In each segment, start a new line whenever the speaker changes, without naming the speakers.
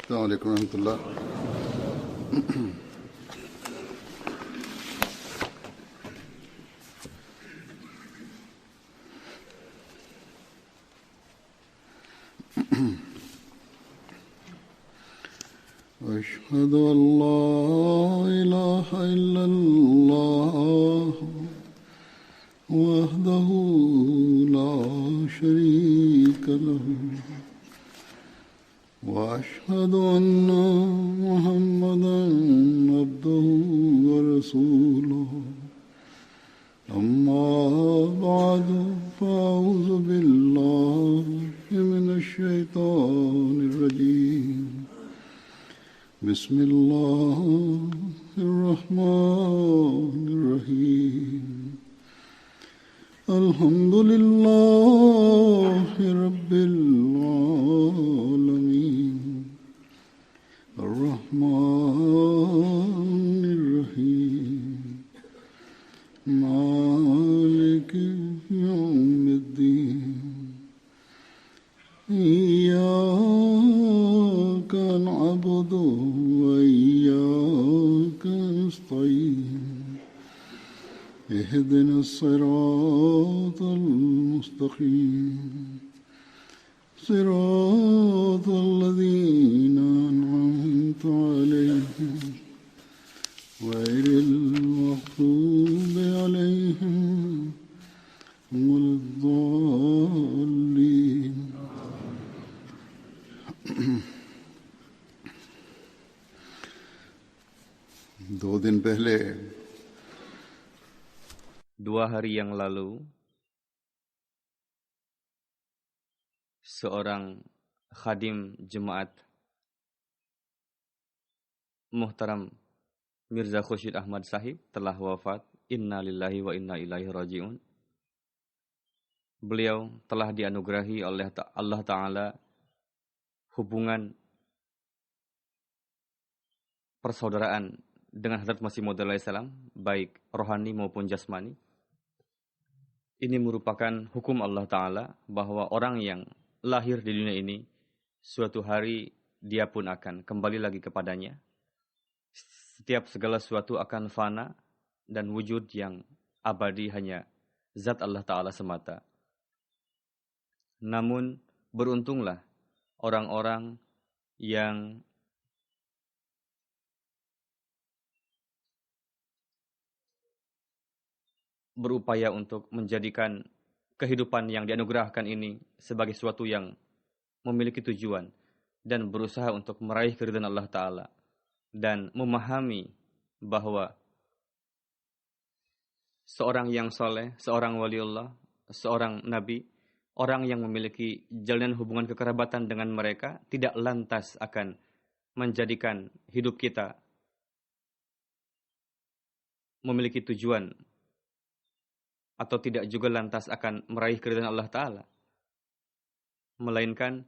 السلام عليكم ورحمة الله. أشهد أن لا إله إلا الله وحده لا شريك له وأشهد أن محمدا عبده ورسوله أما بعد فأعوذ بالله من الشيطان الرجيم بسم الله الرحمن الرحيم الحمد لله رب العالمين الرحمن الرحيم مالك يوم الدين إياك نعبد وإياك نستعين اهدنا الصراط المستقيم صراط الذين أنعمت عليهم غير المغضوب عليهم ولا الضالين. दो दिन पहले
2 hari yang lalu, seorang khadim jemaat Muhtaram Mirza Khursyid Ahmad Sahib telah wafat. Inna lillahi wa inna ilaihi raji'un. Beliau telah dianugerahi oleh Allah Ta'ala hubungan persaudaraan dengan Hadrat Masih Maud alaihissalam, baik rohani maupun jasmani. Ini merupakan hukum Allah Ta'ala bahwa orang yang lahir di dunia ini, suatu hari dia pun akan kembali lagi kepadanya. Setiap segala sesuatu akan fana dan wujud yang abadi hanya zat Allah Ta'ala semata. Namun beruntunglah orang-orang yang berupaya untuk menjadikan kehidupan yang dianugerahkan ini sebagai sesuatu yang memiliki tujuan dan berusaha untuk meraih keridhaan Allah Ta'ala dan memahami bahwa seorang yang soleh, seorang waliullah, seorang nabi, orang yang memiliki jalinan hubungan kekerabatan dengan mereka tidak lantas akan menjadikan hidup kita memiliki tujuan atau tidak juga lantas akan meraih keridhaan Allah Ta'ala, melainkan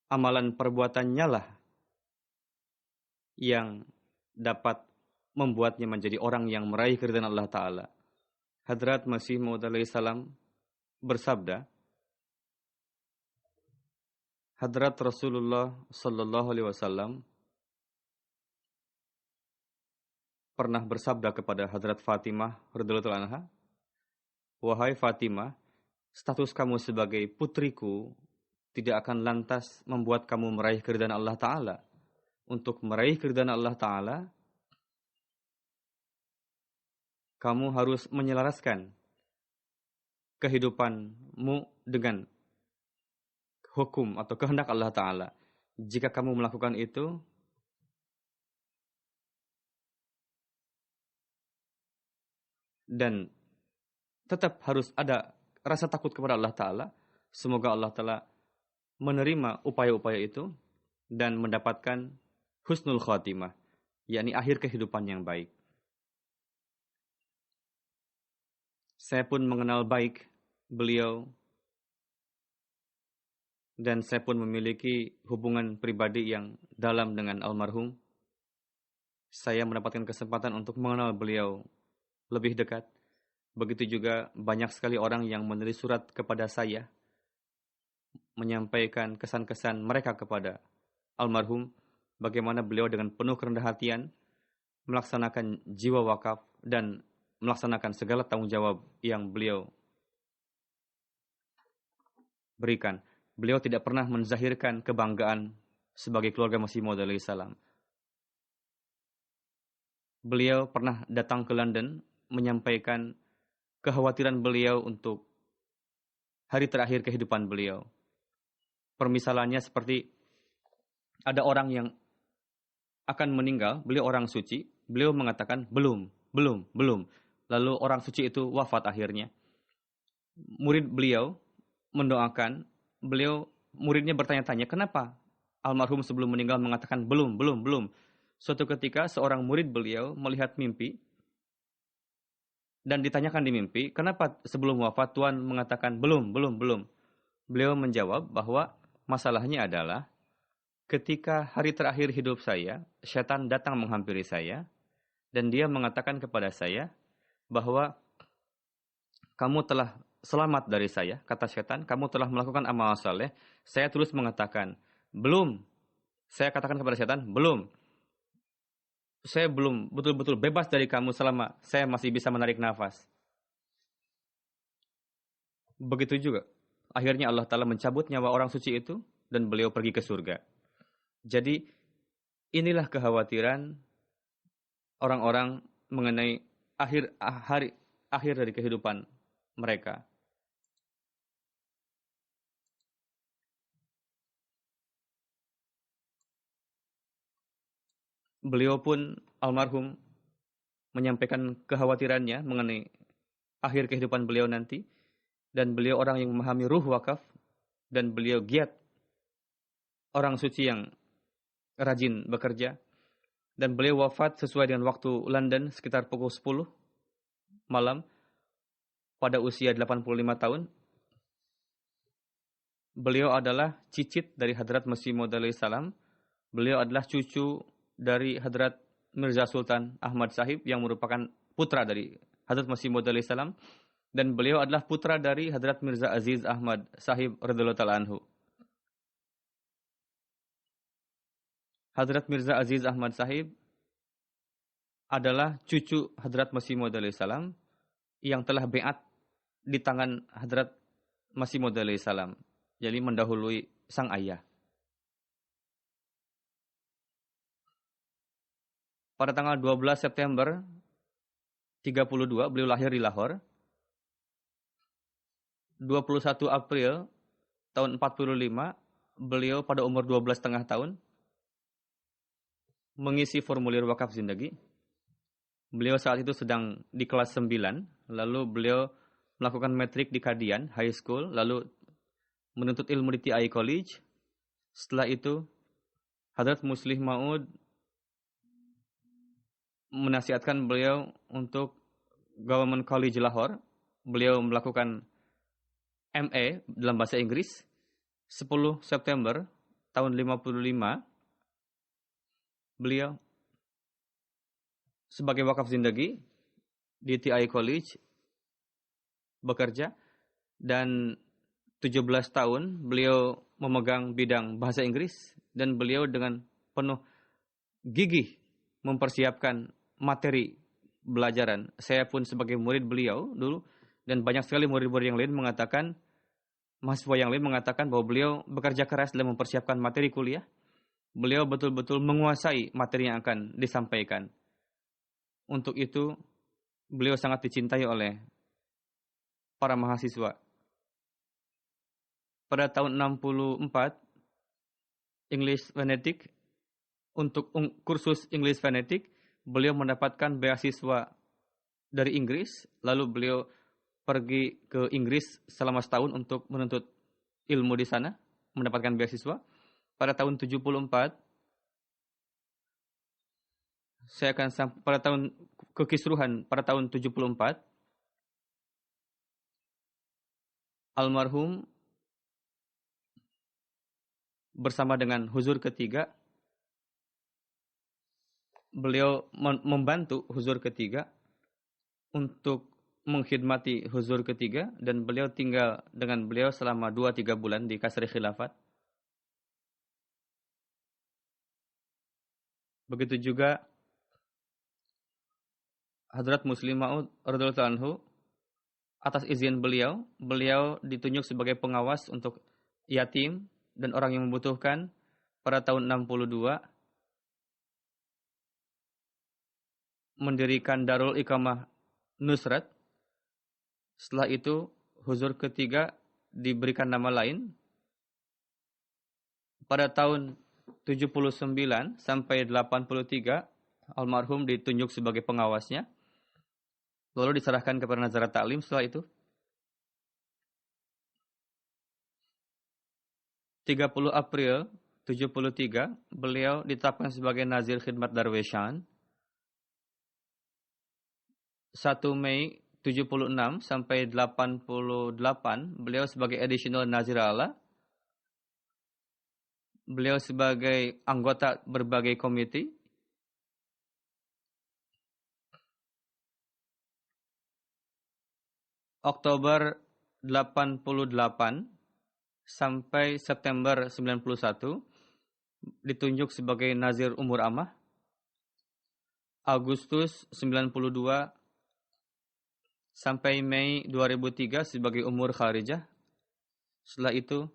amalan perbuatannya lah yang dapat membuatnya menjadi orang yang meraih keridhaan Allah Ta'ala. Hadrat Masih Maud alaihissalam bersabda, Hadrat Rasulullah sallallahu alaihi wasallam pernah bersabda kepada Hadrat Fatimah radhiyallahu anha, "Wahai Fatimah, status kamu sebagai putriku tidak akan lantas membuat kamu meraih keridhaan Allah Ta'ala. Untuk meraih keridhaan Allah Ta'ala, kamu harus menyelaraskan kehidupanmu dengan hukum atau kehendak Allah Ta'ala. Jika kamu melakukan itu, dan tetap harus ada rasa takut kepada Allah Ta'ala, semoga Allah Ta'ala menerima upaya-upaya itu dan mendapatkan husnul khatimah, yakni akhir kehidupan yang baik." Saya pun mengenal baik beliau dan saya pun memiliki hubungan pribadi yang dalam dengan almarhum. Saya mendapatkan kesempatan untuk mengenal beliau lebih dekat. Begitu juga banyak sekali orang yang menulis surat kepada saya menyampaikan kesan-kesan mereka kepada almarhum, bagaimana beliau dengan penuh kerendahan hatian melaksanakan jiwa wakaf dan melaksanakan segala tanggung jawab yang beliau berikan. Beliau tidak pernah menzahirkan kebanggaan sebagai keluarga Masih Maud alaihi salam. Beliau pernah datang ke London menyampaikan kekhawatiran beliau untuk hari terakhir kehidupan beliau. Permisalannya seperti ada orang yang akan meninggal, beliau orang suci, beliau mengatakan belum. Lalu orang suci itu wafat akhirnya. Murid beliau mendoakan, muridnya bertanya-tanya, kenapa almarhum sebelum meninggal mengatakan belum. Suatu ketika seorang murid beliau melihat mimpi dan ditanyakan di mimpi, kenapa sebelum wafat Tuhan mengatakan belum. Beliau menjawab bahwa masalahnya adalah ketika hari terakhir hidup saya, setan datang menghampiri saya dan dia mengatakan kepada saya bahwa kamu telah selamat dari saya, kata setan, kamu telah melakukan amal saleh. Saya terus mengatakan, belum. Saya katakan kepada setan, belum. Saya belum betul-betul bebas dari kamu selama saya masih bisa menarik nafas. Begitu juga. Akhirnya Allah Ta'ala mencabut nyawa orang suci itu dan beliau pergi ke surga. Jadi inilah kekhawatiran orang-orang mengenai akhir dari kehidupan mereka. Beliau pun almarhum menyampaikan kekhawatirannya mengenai akhir kehidupan beliau nanti. Dan beliau orang yang memahami ruh wakaf. Dan beliau giat. Orang suci yang rajin bekerja. Dan beliau wafat sesuai dengan waktu London sekitar pukul 10 malam. Pada usia 85 tahun. Beliau adalah cicit dari Hadrat Masih Maud alaihi salam. Beliau adalah cucu dari Hadrat Mirza Sultan Ahmad Sahib yang merupakan putra dari Hadrat Masih Maud alaihi salam. Dan beliau adalah putra dari Hadrat Mirza Aziz Ahmad Sahib radhiyallahu ta'ala anhu. Hadrat Mirza Aziz Ahmad Sahib adalah cucu Hadrat Masih Maud alaihi salam yang telah beat di tangan Hadrat Masih Maud alaihi salam. Jadi mendahului sang ayah. Pada tanggal 12 September 32 beliau lahir di Lahore. 21 April tahun 45 beliau pada umur 12,5 tahun mengisi formulir wakaf zindagi. Beliau saat itu sedang di kelas 9, lalu beliau melakukan metrik di Kadian High School, lalu menuntut ilmu di TI College. Setelah itu Hadrat Muslih Maud menasihatkan beliau untuk Government College Lahore. Beliau melakukan MA dalam bahasa Inggris. 10 September tahun 55 beliau sebagai wakaf zindagi di TI College bekerja, dan 17 tahun beliau memegang bidang bahasa Inggris dan beliau dengan penuh gigih mempersiapkan materi belajaran. Saya pun sebagai murid beliau dulu, dan banyak sekali murid-murid yang lain mengatakan, mahasiswa yang lain mengatakan bahwa beliau bekerja keras dalam mempersiapkan materi kuliah. Beliau betul-betul menguasai materi yang akan disampaikan. Untuk itu, beliau sangat dicintai oleh para mahasiswa. Pada tahun 64, English Phonetic, untuk kursus English Phonetic, beliau mendapatkan beasiswa dari Inggris, lalu beliau pergi ke Inggris selama setahun untuk menuntut ilmu di sana, mendapatkan beasiswa. Pada tahun 74, pada tahun kekisruhan, pada tahun 74, almarhum bersama dengan huzur ketiga, beliau membantu huzur ketiga untuk mengkhidmati huzur ketiga dan beliau tinggal dengan beliau selama 2-3 bulan di Kasri Khilafat. Begitu juga Hadrat Muslim Maud radhiyallahu anhu, atas izin beliau, beliau ditunjuk sebagai pengawas untuk yatim dan orang yang membutuhkan pada tahun 62, mendirikan Darul Iqamah Nusrat. Setelah itu, huzur ketiga diberikan nama lain. Pada tahun 79 sampai 83, almarhum ditunjuk sebagai pengawasnya. Lalu diserahkan kepada Nazarat Ta'lim setelah itu. 30 April 73, beliau ditetapkan sebagai Nazir Khidmat Darweshan. 1 Mei 76 sampai 88, beliau sebagai Additional Nazir Allah. Beliau sebagai anggota berbagai komite. Oktober 88 sampai September 91 ditunjuk sebagai Nazir Umur Ammah. Agustus 92 sampai Mei 2003 sebagai Umur Kharijah. Setelah itu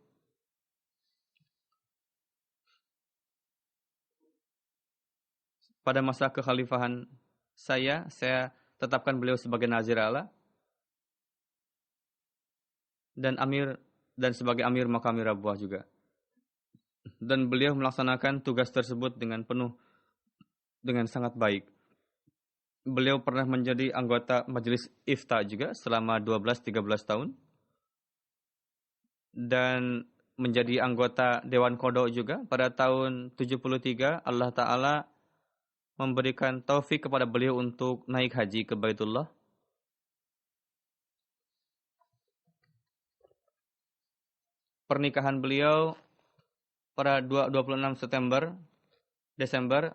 pada masa kekhalifahan saya tetapkan beliau sebagai Nazir Allah dan sebagai Amir Makamir Rabwah juga. Dan beliau melaksanakan tugas tersebut dengan sangat baik. Beliau pernah menjadi anggota Majelis Ifta juga selama 12-13 tahun. Dan menjadi anggota Dewan Qadha juga. Pada tahun 73, Allah Ta'ala memberikan taufik kepada beliau untuk naik haji ke Baitullah. Pernikahan beliau pada 26 Desember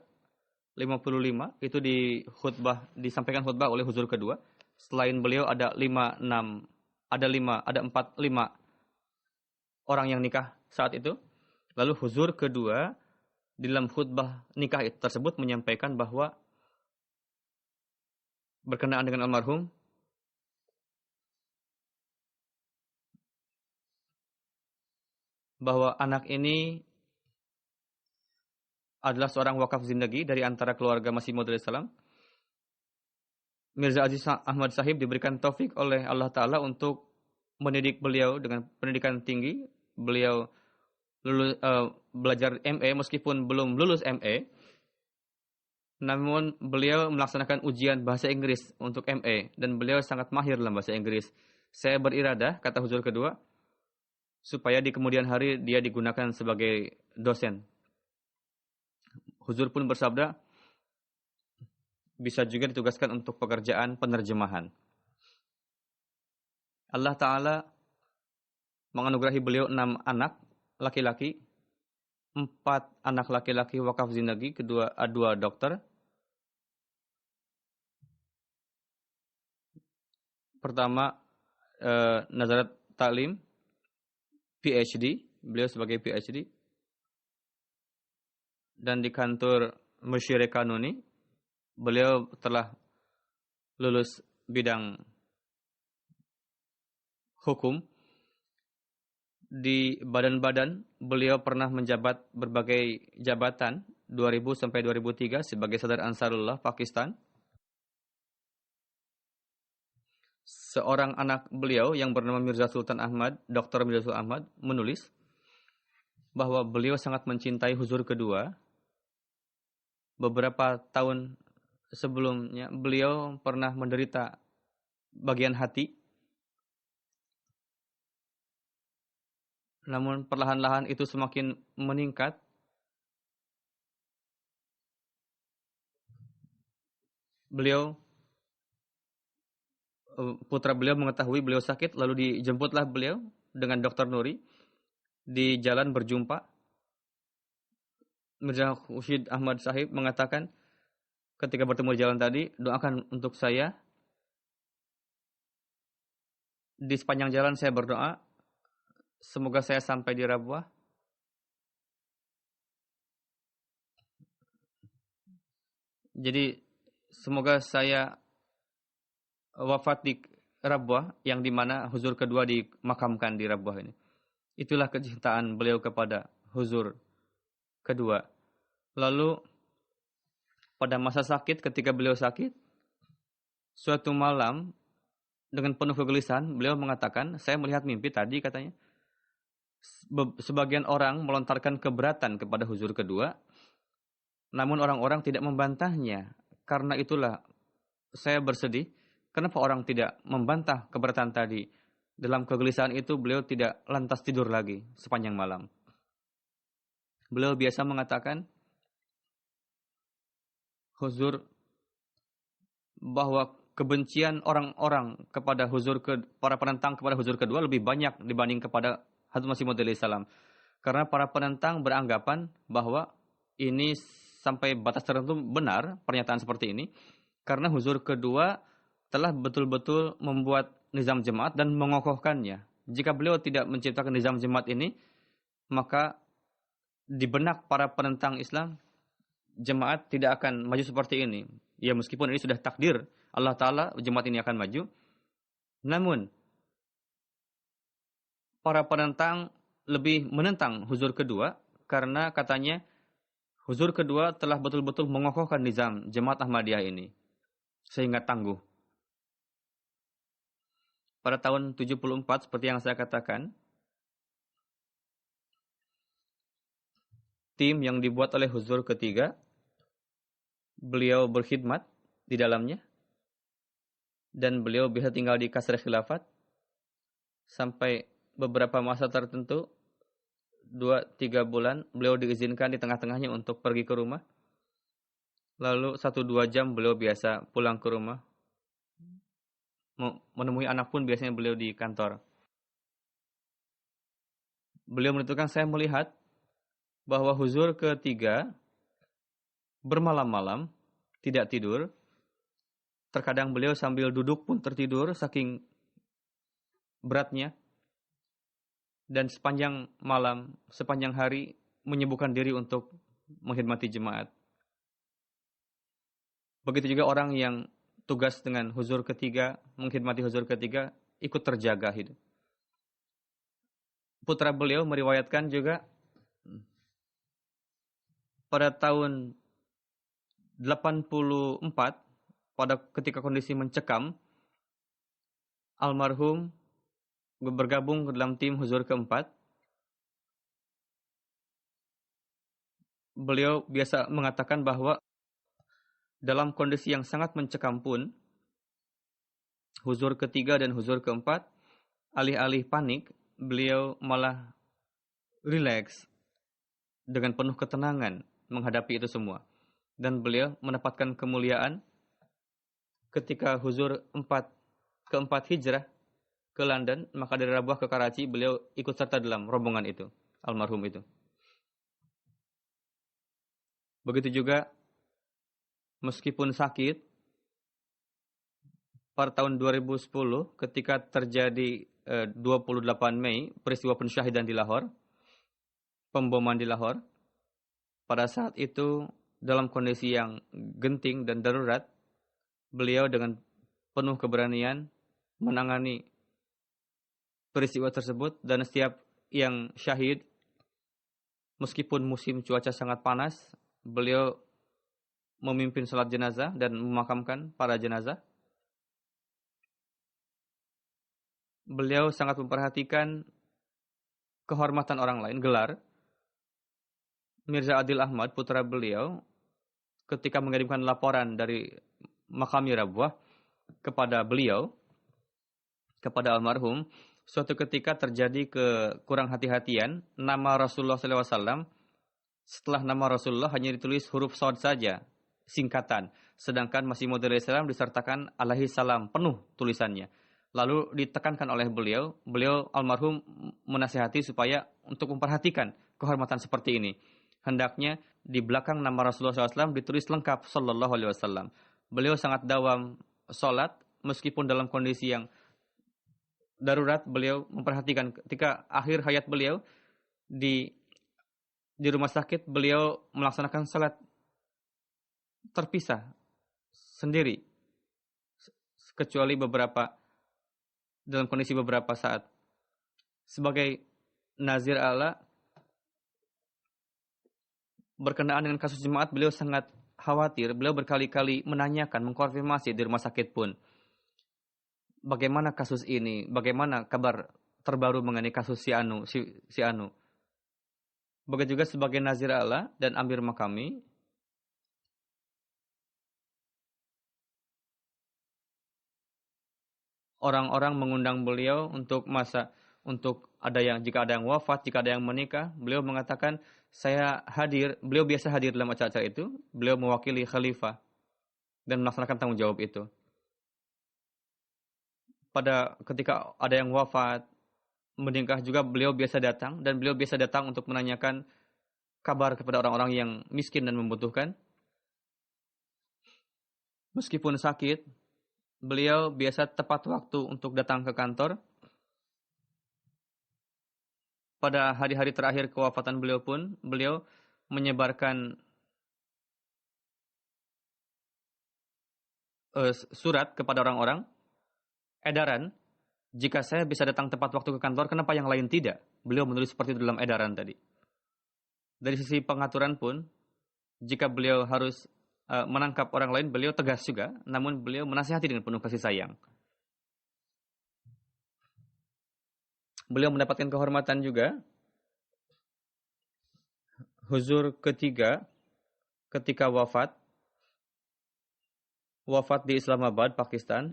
55 itu disampaikan khutbah oleh huzur kedua. Selain beliau ada 5 orang yang nikah saat itu. Lalu huzur kedua di dalam khutbah nikah tersebut menyampaikan bahwa berkenaan dengan almarhum, bahwa anak ini adalah seorang wakaf zindagi dari antara keluarga Masih Maud alaihissalam. Mirza Aziz Ahmad Sahib diberikan taufik oleh Allah Ta'ala untuk mendidik beliau dengan pendidikan tinggi. Beliau belajar MA meskipun belum lulus MA. Namun beliau melaksanakan ujian bahasa Inggris untuk MA. Dan beliau sangat mahir dalam bahasa Inggris. Saya beriradah, kata huzur kedua, supaya di kemudian hari dia digunakan sebagai dosen. Huzur pun bersabda, bisa juga ditugaskan untuk pekerjaan penerjemahan. Allah Ta'ala menganugerahi beliau 6 anak laki-laki, 4 anak laki-laki wakaf zindagi, 2 dokter. Pertama, Nazarat Ta'lim, PhD, beliau sebagai PhD. Dan di kantor Musyir Kanuni, beliau telah lulus bidang hukum. Di badan-badan, beliau pernah menjabat berbagai jabatan 2000 sampai 2003 sebagai Sadar Ansarullah Pakistan. Seorang anak beliau yang bernama Mirza Sultan Ahmad, Dr. Mirza Sultan Ahmad, menulis bahwa beliau sangat mencintai huzur kedua. Beberapa tahun sebelumnya, beliau pernah menderita bagian hati. Namun perlahan-lahan itu semakin meningkat. Putra beliau mengetahui beliau sakit, lalu dijemputlah beliau dengan Dr. Nuri. Di jalan berjumpa, Mirza Khushid Ahmad Sahib mengatakan ketika bertemu di jalan tadi, doakan untuk saya di sepanjang jalan saya berdoa, semoga saya sampai di Rabwah. Jadi semoga saya wafat di Rabwah, yang dimana huzur kedua dimakamkan di Rabwah ini. Itulah kecintaan beliau kepada huzur kedua. Lalu pada masa sakit, ketika beliau sakit, suatu malam dengan penuh kegelisahan, beliau mengatakan, saya melihat mimpi tadi katanya. Sebagian orang melontarkan keberatan kepada huzur kedua, namun orang-orang tidak membantahnya. Karena itulah saya bersedih, kenapa orang tidak membantah keberatan tadi. Dalam kegelisahan itu beliau tidak lantas tidur lagi sepanjang malam. Beliau biasa mengatakan, huzur, bahwa kebencian orang-orang kepada para penentang kepada huzur kedua lebih banyak dibanding kepada Hazrat Masih Maud salam. Karena para penentang beranggapan bahwa ini sampai batas tertentu benar pernyataan seperti ini, karena huzur kedua telah betul-betul membuat nizam jemaat dan mengokohkannya. Jika beliau tidak menciptakan nizam jemaat ini, maka di benak para penentang Islam, jemaat tidak akan maju seperti ini. Ya, meskipun ini sudah takdir Allah Ta'ala, jemaat ini akan maju. Namun, para penentang lebih menentang huzur kedua, karena katanya, huzur kedua telah betul-betul mengokohkan nizam jemaat Ahmadiyah ini, sehingga tangguh. Pada tahun 74, seperti yang saya katakan, tim yang dibuat oleh huzur ketiga, beliau berkhidmat di dalamnya, dan beliau bisa tinggal di Kasr Khilafat sampai beberapa masa tertentu, 2-3 bulan, beliau diizinkan di tengah-tengahnya untuk pergi ke rumah. Lalu 1-2 jam beliau biasa pulang ke rumah. Menemui anak pun biasanya beliau di kantor. Beliau menentukan, saya melihat bahwa huzur ketiga bermalam-malam, tidak tidur. Terkadang beliau sambil duduk pun tertidur, saking beratnya. Dan sepanjang malam, sepanjang hari, menyibukkan diri untuk mengkhidmati jemaat. Begitu juga orang yang tugas dengan huzur ketiga, mengkhidmati huzur ketiga, ikut terjaga hidup. Putra beliau meriwayatkan juga, pada tahun 84, ketika kondisi mencekam, almarhum bergabung ke dalam tim huzur keempat. Beliau biasa mengatakan bahwa dalam kondisi yang sangat mencekam pun, huzur ketiga dan huzur keempat, alih-alih panik, beliau malah rileks dengan penuh ketenangan menghadapi itu semua. Dan beliau mendapatkan kemuliaan ketika huzur keempat hijrah ke London, maka dari Rabwah ke Karachi, beliau ikut serta dalam rombongan itu, almarhum itu. Begitu juga, meskipun sakit, pada tahun 2010 ketika terjadi 28 Mei, peristiwa pensyahidan di Lahore, pemboman di Lahore, pada saat itu dalam kondisi yang genting dan darurat, beliau dengan penuh keberanian menangani peristiwa tersebut, dan setiap yang syahid, meskipun musim cuaca sangat panas, beliau memimpin salat jenazah dan memakamkan para jenazah. Beliau sangat memperhatikan kehormatan orang lain, gelar. Mirza Adil Ahmad, putra beliau, ketika mengirimkan laporan dari Makami Rabwah kepada beliau, kepada almarhum, suatu ketika terjadi kekurang hati-hatian, nama Rasulullah SAW, setelah nama Rasulullah hanya ditulis huruf shad saja, singkatan. Sedangkan Masih Maud salam disertakan alaihi salam, penuh tulisannya. Lalu ditekankan oleh beliau almarhum menasihati supaya untuk memperhatikan kehormatan seperti ini. Hendaknya di belakang nama Rasulullah SAW ditulis lengkap Sallallahu Alaihi Wasallam. Beliau sangat dawam sholat, meskipun dalam kondisi yang darurat beliau memperhatikan ketika akhir hayat beliau di rumah sakit, beliau melaksanakan salat terpisah sendiri kecuali dalam kondisi beberapa saat. Sebagai nazir Allah berkenaan dengan kasus jemaat, beliau sangat khawatir. Beliau berkali-kali menanyakan, mengkonfirmasi di rumah sakit pun, bagaimana kasus ini, bagaimana kabar terbaru mengenai kasus si Anu. Begitu juga sebagai nazir Allah dan amir makami, orang-orang mengundang beliau untuk jika ada yang wafat, jika ada yang menikah, beliau mengatakan, saya hadir. Beliau biasa hadir dalam acara-acara itu. Beliau mewakili khalifah dan melaksanakan tanggung jawab itu. Ketika ada yang wafat, menikah juga, beliau biasa datang, dan beliau biasa datang untuk menanyakan kabar kepada orang-orang yang miskin dan membutuhkan. Meskipun sakit, beliau biasa tepat waktu untuk datang ke kantor. Pada hari-hari terakhir kewafatan beliau pun, beliau menyebarkan surat kepada orang-orang, edaran, jika saya bisa datang tepat waktu ke kantor, kenapa yang lain tidak? Beliau menulis seperti itu dalam edaran tadi. Dari sisi pengaturan pun, jika beliau harus menangkap orang lain, beliau tegas juga, namun beliau menasihati dengan penuh kasih sayang. Beliau mendapatkan kehormatan juga. Huzur ketiga ketika wafat di Islamabad, Pakistan.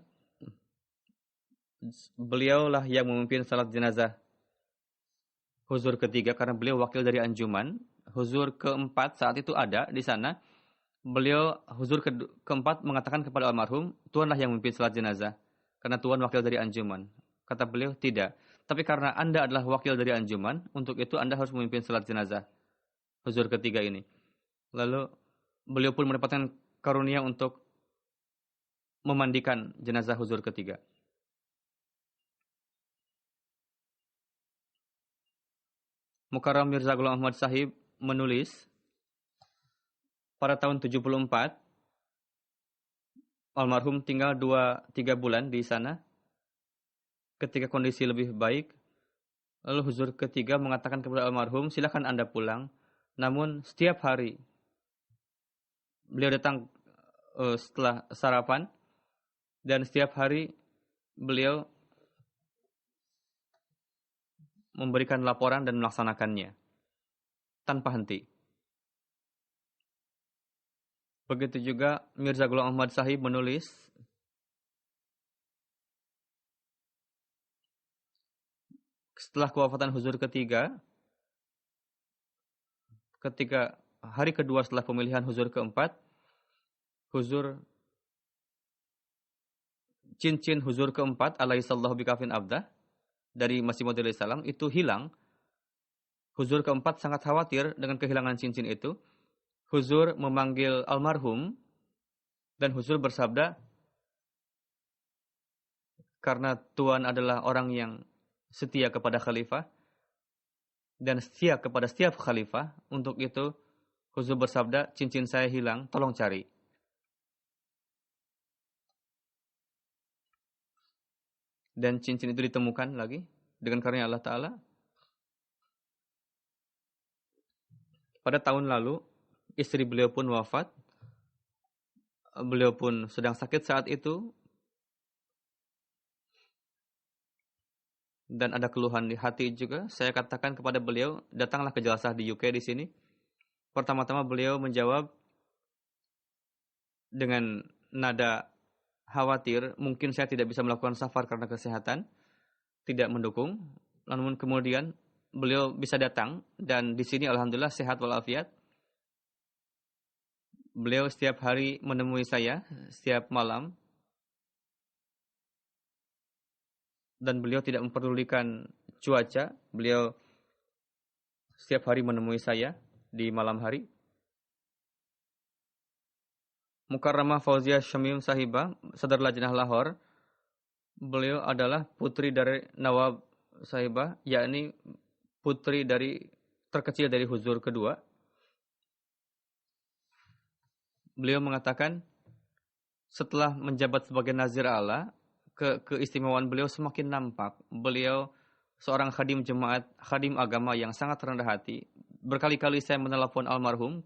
Beliaulah yang memimpin salat jenazah huzur ketiga karena beliau wakil dari anjuman. Huzur keempat saat itu ada di sana. Beliau huzur keempat mengatakan kepada almarhum, Tuanlah yang memimpin salat jenazah karena Tuan wakil dari anjuman. Kata beliau, tidak. Tapi karena Anda adalah wakil dari anjuman, untuk itu Anda harus memimpin salat jenazah huzur ketiga ini. Lalu beliau pun mendapatkan karunia untuk memandikan jenazah huzur ketiga. Mukarram Mirza Ghulam Ahmad Sahib menulis, pada tahun 74, almarhum tinggal 2-3 bulan di sana. Ketika kondisi lebih baik, lalu huzur ketiga mengatakan kepada almarhum, silakan Anda pulang. Namun setiap hari beliau datang setelah sarapan, dan setiap hari beliau memberikan laporan dan melaksanakannya tanpa henti. Begitu juga Mirza Ghulam Ahmad Sahib menulis, setelah kewafatan huzur ketiga, ketika hari kedua setelah pemilihan huzur keempat, huzur cincin huzur keempat alaihissallahu bikafin abdah dari Masih Maud salam itu hilang. Huzur keempat sangat khawatir dengan kehilangan cincin itu. Huzur memanggil almarhum dan huzur bersabda, karena Tuan adalah orang yang setia kepada khalifah dan setia kepada setiap khalifah, untuk itu huzur bersabda, cincin saya hilang, tolong cari. Dan cincin itu ditemukan lagi dengan karunia Allah Ta'ala. Pada tahun lalu, istri beliau pun wafat. Beliau pun sedang sakit saat itu. Dan ada keluhan di hati juga. Saya katakan kepada beliau, datanglah ke Jalsah di UK di sini. Pertama-tama beliau menjawab dengan nada khawatir, mungkin saya tidak bisa melakukan safar karena kesehatan, tidak mendukung. Namun kemudian beliau bisa datang, dan di sini alhamdulillah sehat walafiat. Beliau setiap hari menemui saya, setiap malam. Dan beliau tidak memperdulikan cuaca. Beliau setiap hari menemui saya di malam hari. Mukarramah Fauzia Syamim Sahibah, Sadar Lajnah Lahore, Beliau adalah putri dari Nawab Sahibah, yakni putri dari terkecil dari Huzur kedua. Beliau mengatakan setelah menjabat sebagai Nazir Allah, keistimewaan beliau semakin nampak. Beliau seorang khadim jemaat, khadim agama yang sangat rendah hati. Berkali-kali saya menelepon almarhum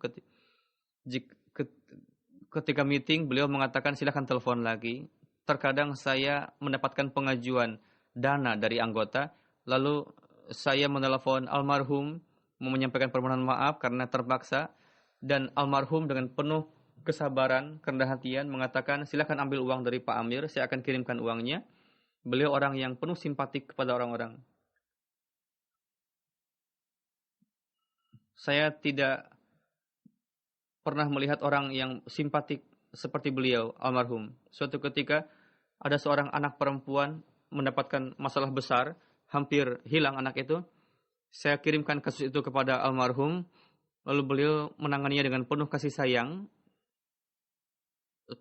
ketika meeting, beliau mengatakan silakan telepon lagi. Terkadang saya mendapatkan pengajuan dana dari anggota, lalu saya menelepon almarhum menyampaikan permohonan maaf karena terpaksa, dan almarhum dengan penuh kesabaran, kerendahan hatian mengatakan silakan ambil uang dari Pak Amir, saya akan kirimkan uangnya. Beliau orang yang penuh simpatik kepada orang-orang. Saya tidak pernah melihat orang yang simpatik seperti beliau, almarhum. Suatu ketika ada seorang anak perempuan mendapatkan masalah besar, hampir hilang anak itu. Saya kirimkan kasus itu kepada almarhum, lalu beliau menanganinya dengan penuh kasih sayang.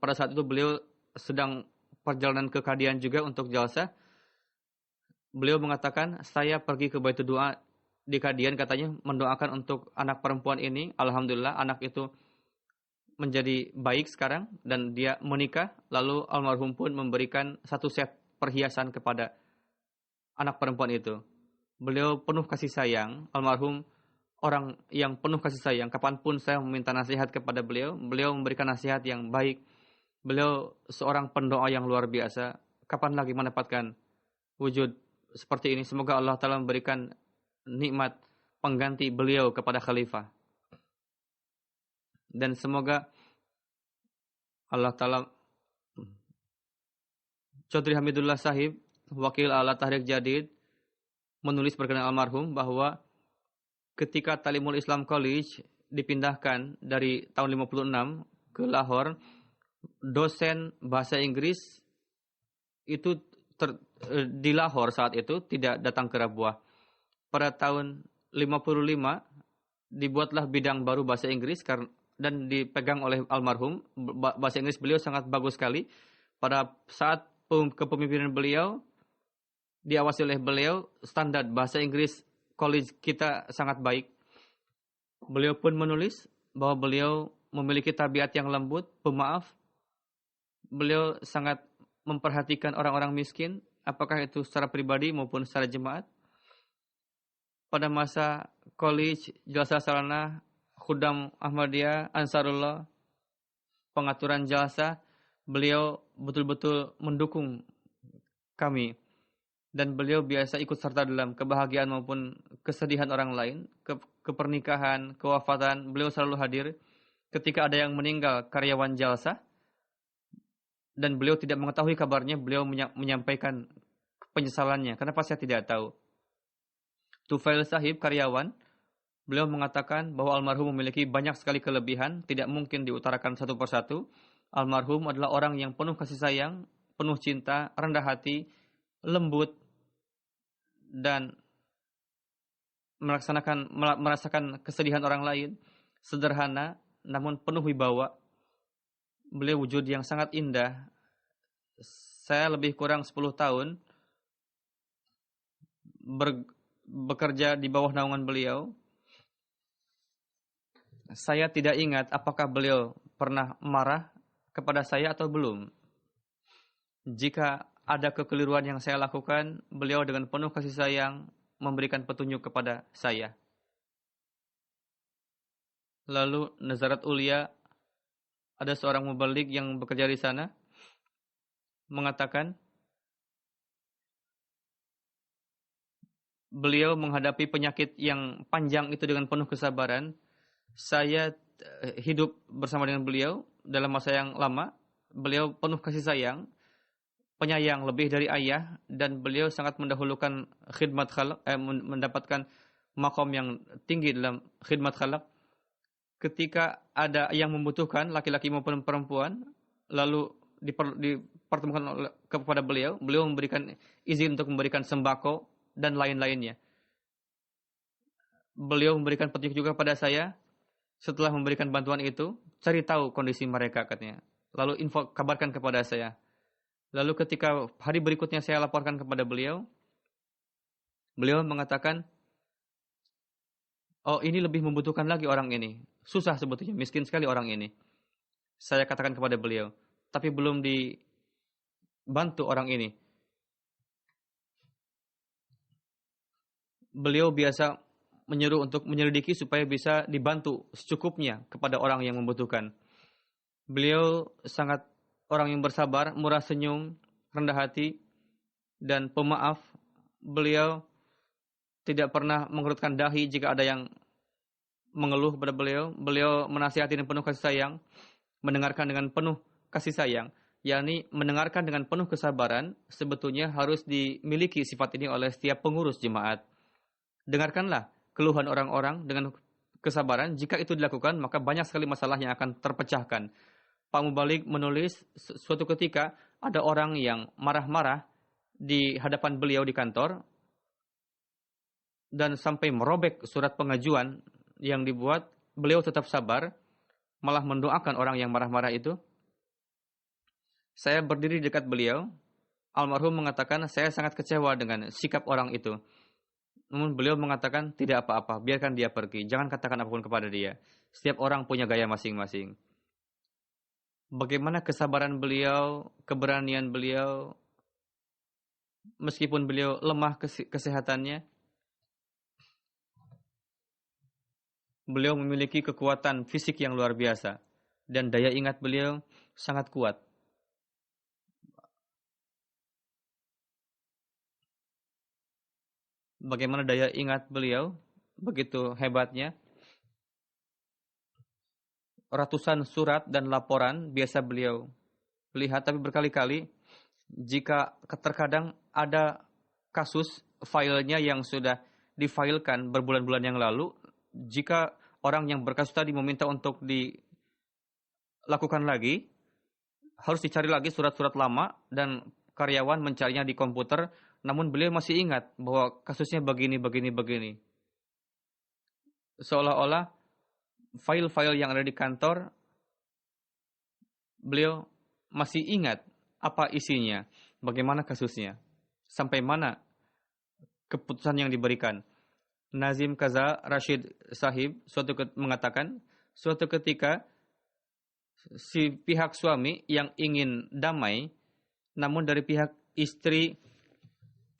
Pada saat itu beliau sedang perjalanan ke Kadian juga untuk jalsah. Beliau mengatakan, saya pergi ke Baitul Doa di Kadian, katanya mendoakan untuk anak perempuan ini. Alhamdulillah anak itu menjadi baik sekarang dan dia menikah. Lalu almarhum pun memberikan satu set perhiasan kepada anak perempuan itu. Beliau penuh kasih sayang. Almarhum orang yang penuh kasih sayang. Kapanpun saya meminta nasihat kepada beliau, beliau memberikan nasihat yang baik. Beliau seorang pendoa yang luar biasa. Kapan lagi mendapatkan wujud seperti ini? Semoga Allah Ta'ala memberikan nikmat pengganti beliau kepada khalifah. Dan semoga Allah Ta'ala. Chaudhry Hamidullah Sahib, wakil Ala Tahrik Jadid, menulis berkenaan almarhum bahwa ketika Talimul Islam College dipindahkan dari tahun 56 ke Lahore, dosen bahasa Inggris itu di Lahore saat itu tidak datang ke Rabuah. Pada tahun 55 dibuatlah bidang baru bahasa Inggris dan dipegang oleh almarhum. Bahasa Inggris beliau sangat bagus sekali. Pada saat kepemimpinan beliau, diawasi oleh beliau, standar bahasa Inggris college kita sangat baik. Beliau pun menulis bahwa beliau memiliki tabiat yang lembut, pemaaf. Beliau sangat memperhatikan orang-orang miskin, apakah itu secara pribadi maupun secara jemaat. Pada masa college, jalsa sarana, Khudam Ahmadiyah, Ansarullah, pengaturan jalsa, beliau betul-betul mendukung kami. Dan beliau biasa ikut serta dalam kebahagiaan maupun kesedihan orang lain, kepernikahan, kewafatan, beliau selalu hadir. Ketika ada yang meninggal karyawan jalsa dan beliau tidak mengetahui kabarnya, beliau menyampaikan penyesalannya. Kenapa saya tidak tahu? Tufail Sahib, karyawan, beliau mengatakan bahwa almarhum memiliki banyak sekali kelebihan, tidak mungkin diutarakan satu persatu. Almarhum adalah orang yang penuh kasih sayang, penuh cinta, rendah hati, lembut, dan merasakan kesedihan orang lain, sederhana namun penuh wibawa. Beliau wujud yang sangat indah. Saya lebih kurang 10 tahun bekerja di bawah naungan beliau. Saya tidak ingat apakah beliau pernah marah kepada saya atau belum. Jika ada kekeliruan yang saya lakukan, beliau dengan penuh kasih sayang memberikan petunjuk kepada saya. Lalu Nazarat Ulia, ada seorang mubalik yang bekerja di sana, mengatakan beliau menghadapi penyakit yang panjang itu dengan penuh kesabaran. Saya hidup bersama dengan beliau dalam masa yang lama. Beliau penuh kasih sayang, penyayang lebih dari ayah, dan beliau sangat mendahulukan khidmat khalaq, mendapatkan makom yang tinggi dalam khidmat khalaq. Ketika ada yang membutuhkan, laki-laki maupun perempuan, lalu dipertemukan kepada beliau, beliau memberikan izin untuk memberikan sembako dan lain-lainnya. Beliau memberikan petunjuk juga pada saya. Setelah memberikan bantuan itu, cari tahu kondisi mereka, katanya. Lalu kabarkan kepada saya. Lalu ketika hari berikutnya saya laporkan kepada beliau, beliau mengatakan, oh ini lebih membutuhkan lagi orang ini. Susah sebetulnya, miskin sekali orang ini. Saya katakan kepada beliau, tapi belum dibantu orang ini. Beliau biasa menyuruh untuk menyelidiki supaya bisa dibantu secukupnya kepada orang yang membutuhkan. Beliau sangat orang yang bersabar, murah senyum, rendah hati, dan pemaaf. Beliau tidak pernah mengerutkan dahi jika ada yang mengeluh kepada beliau. Beliau menasihati dengan penuh kasih sayang, mendengarkan dengan penuh kasih sayang, yakni mendengarkan dengan penuh kesabaran. Sebetulnya harus dimiliki sifat ini oleh setiap pengurus jemaat. Dengarkanlah keluhan orang-orang dengan kesabaran. Jika itu dilakukan, maka banyak sekali masalah yang akan terpecahkan. Pak Mubalik menulis, suatu ketika ada orang yang marah-marah di hadapan beliau di kantor dan sampai merobek surat pengajuan yang dibuat. Beliau tetap sabar, malah mendoakan orang yang marah-marah itu. Saya berdiri dekat beliau. Almarhum mengatakan, saya sangat kecewa dengan sikap orang itu. Namun beliau mengatakan, tidak apa-apa, biarkan dia pergi. Jangan katakan apapun kepada dia. Setiap orang punya gaya masing-masing. Bagaimana kesabaran beliau, keberanian beliau, meskipun beliau lemah kesehatannya, beliau memiliki kekuatan fisik yang luar biasa. Dan daya ingat beliau sangat kuat. Bagaimana daya ingat beliau, begitu hebatnya. Ratusan surat dan laporan biasa beliau lihat, tapi berkali-kali jika terkadang ada kasus filenya yang sudah difailkan berbulan-bulan yang lalu, jika orang yang berkasus tadi meminta untuk dilakukan lagi, harus dicari lagi surat-surat lama dan karyawan mencarinya di komputer, namun beliau masih ingat bahwa kasusnya begini. Seolah-olah file-file yang ada di kantor, beliau masih ingat apa isinya, bagaimana kasusnya, sampai mana keputusan yang diberikan. Nazim Kaza Rashid Sahib mengatakan, suatu ketika si pihak suami yang ingin damai, namun dari pihak istri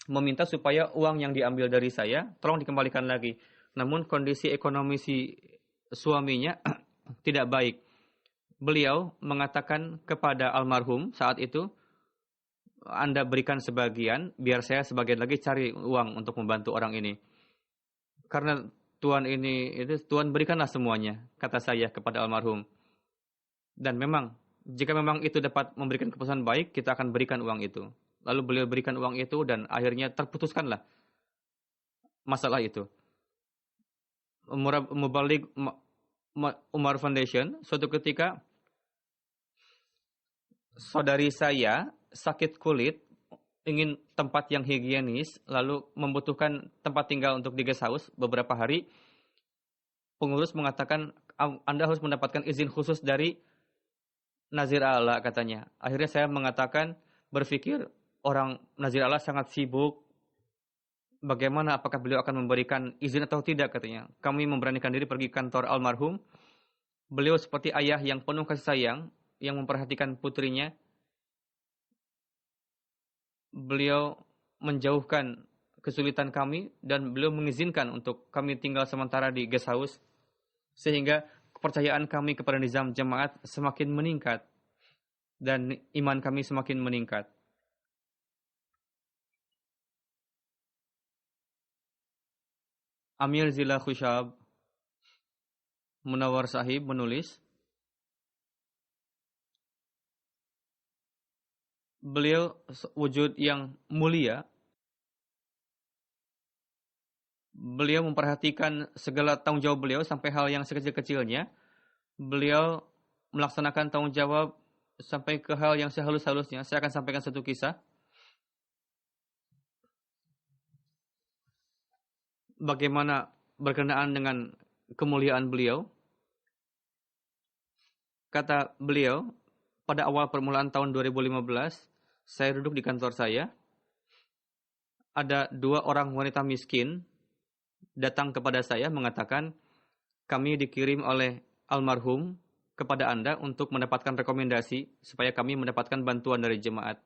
meminta supaya uang yang diambil dari saya tolong dikembalikan lagi. Namun kondisi ekonomi si suaminya tidak baik. Beliau mengatakan kepada almarhum saat itu, Anda berikan sebagian, biar saya sebagian lagi cari uang untuk membantu orang ini. Karena Tuhan berikanlah semuanya, kata saya kepada almarhum. Dan memang, jika memang itu dapat memberikan keputusan baik, kita akan berikan uang itu. Lalu beliau berikan uang itu dan akhirnya terputuskanlah masalah itu. Mubalik Umar Foundation, suatu ketika saudari saya sakit kulit, ingin tempat yang higienis, lalu membutuhkan tempat tinggal untuk di guest house beberapa hari. Pengurus mengatakan, Anda harus mendapatkan izin khusus dari Nazir Allah, katanya. Akhirnya saya mengatakan, berpikir orang Nazir Allah sangat sibuk. Bagaimana, apakah beliau akan memberikan izin atau tidak, katanya. Kami memberanikan diri pergi kantor almarhum. Beliau seperti ayah yang penuh kasih sayang, yang memperhatikan putrinya. Beliau menjauhkan kesulitan kami dan beliau mengizinkan untuk kami tinggal sementara di guest house. Sehingga kepercayaan kami kepada nizam jemaat semakin meningkat dan iman kami semakin meningkat. Amir Zila Khushab Munawar Sahib menulis, beliau wujud yang mulia. Beliau memperhatikan segala tanggung jawab beliau sampai hal yang sekecil-kecilnya. Beliau melaksanakan tanggung jawab sampai ke hal yang sehalus-halusnya. Saya akan sampaikan satu kisah. Bagaimana berkenaan dengan kemuliaan beliau. Kata beliau, pada awal permulaan tahun 2015, saya duduk di kantor saya, ada 2 orang wanita miskin datang kepada saya mengatakan, kami dikirim oleh almarhum kepada Anda untuk mendapatkan rekomendasi supaya kami mendapatkan bantuan dari jemaat.